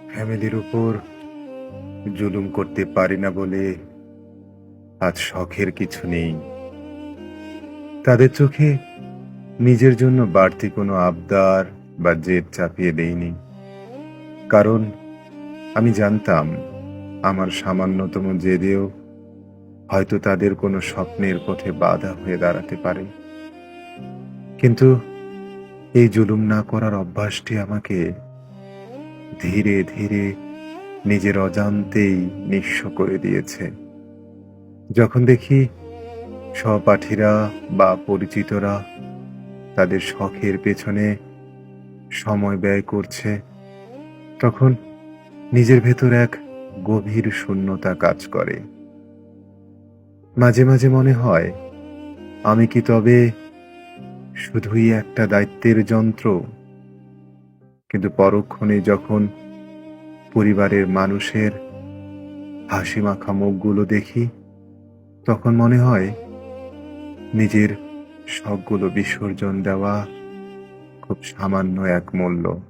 ফ্যামিলির উপর জুলুম করতে পারি না বলে আজ শখের কিছু নেই। তাদের চোখে নিজের জন্য বাড়তি কোনো আবদার বা জেদ চাপিয়ে দেইনি। কারণ আমি জানতাম আমার সামান্যতম জেদেও হয়তো তাদের কোনো স্বপ্নের পথে বাধা হয়ে দাঁড়াতে পারে। কিন্তু এই জুলুম না করার অভ্যাসটি আমাকে ধীরে ধীরে নিজের অজান্তেই নিঃস্ব করে দিয়েছে। যখন দেখি সহপাঠীরা বা পরিচিতরা তাদের শখের পেছনে সময় ব্যয় করছে, তখন নিজের ভেতর এক গভীর শূন্যতা কাজ করে। মাঝে মাঝে মনে হয়, আমি কি তবে শুধুই একটা দায়িত্বের যন্ত্র? কিন্তু পরক্ষণে যখন পরিবারের মানুষের হাসিমাখা মুখগুলো দেখি, তখন মনে হয় নিজের শখগুলো বিসর্জন দেওয়া খুব সামান্য এক মূল্য।